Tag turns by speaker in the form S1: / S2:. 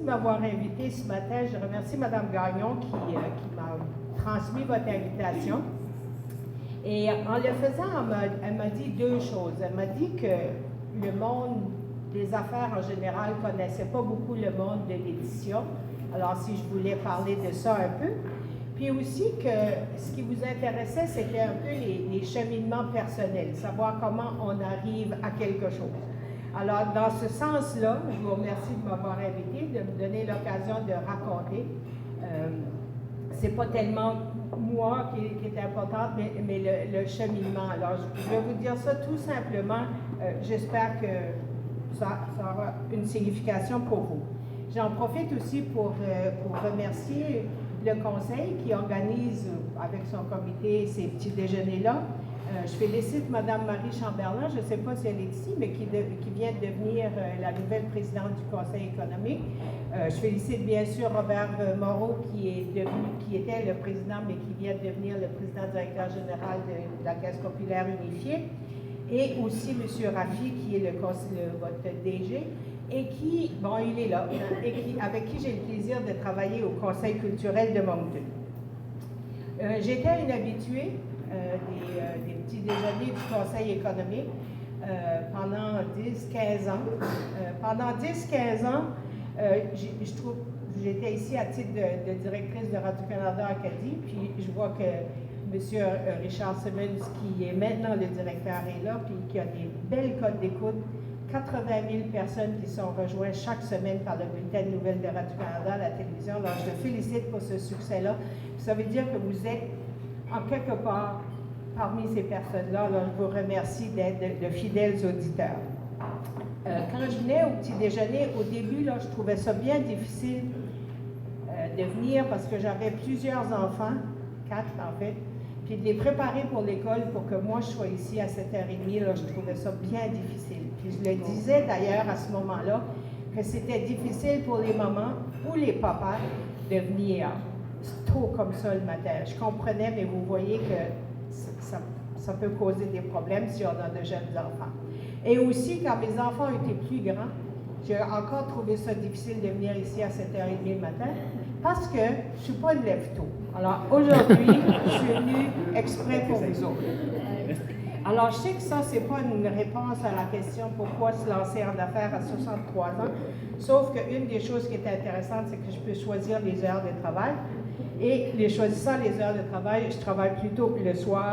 S1: de m'avoir invité ce matin. Je remercie Mme Gagnon qui m'a transmis votre invitation. Et en le faisant, elle m'a dit deux choses. Elle m'a dit que le monde des affaires en général ne connaissait pas beaucoup le monde de l'édition. Alors, si je voulais parler de ça un peu. Puis aussi que ce qui vous intéressait, c'était un peu les cheminements personnels, savoir comment on arrive à quelque chose. Alors, dans ce sens-là, je vous remercie de m'avoir invité, de me donner l'occasion de raconter. C'est pas tellement moi qui est importante, mais le cheminement. Alors, je vais vous dire ça tout simplement. J'espère que ça aura une signification pour vous. J'en profite aussi pour remercier le conseil qui organise avec son comité ces petits déjeuners-là. Je félicite Mme Marie Chamberlain, je ne sais pas si elle est ici, mais qui vient de devenir la nouvelle présidente du Conseil économique. Je félicite bien sûr Robert Moreau, qui était le président, mais qui vient de devenir le président directeur général de la Caisse populaire unifiée. Et aussi M. Raffi, qui est votre DG, et qui, bon, il est là, et avec qui j'ai le plaisir de travailler au Conseil culturel de Moncton. J'étais une habituée des petits déjeuners du Conseil économique pendant 10-15 ans. Pendant 10-15 ans, j'étais ici à titre de directrice de Radio-Canada Acadie, puis je vois que M. Richard Simmons, qui est maintenant le directeur, est là, puis qui a des belles cotes d'écoute. 80 000 personnes qui sont rejointes chaque semaine par le bulletin de nouvelles de Radio-Canada à la télévision. Alors, je te félicite pour ce succès-là. Ça veut dire que vous êtes, en quelque part, parmi ces personnes-là. Alors, je vous remercie d'être de fidèles auditeurs. Quand je venais au petit déjeuner, au début, là, je trouvais ça bien difficile de venir parce que j'avais plusieurs enfants, 4 en fait, puis de les préparer pour l'école pour que moi je sois ici à 7h30, là, je trouvais ça bien difficile. Puis je le disais d'ailleurs à ce moment-là que c'était difficile pour les mamans ou les papas de venir tôt comme ça le matin. Je comprenais, mais vous voyez que ça peut causer des problèmes si on a de jeunes enfants. Et aussi, quand mes enfants étaient plus grands, j'ai encore trouvé ça difficile de venir ici à 7h30 le matin parce que je ne suis pas une lève-tôt. Alors aujourd'hui, je suis venue exprès pour vous autres. Alors je sais que ça, ce n'est pas une réponse à la question pourquoi se lancer en affaires à 63 ans, sauf qu'une des choses qui est intéressante, c'est que je peux choisir les heures de travail. Et les choisissant les heures de travail, je travaille plutôt le soir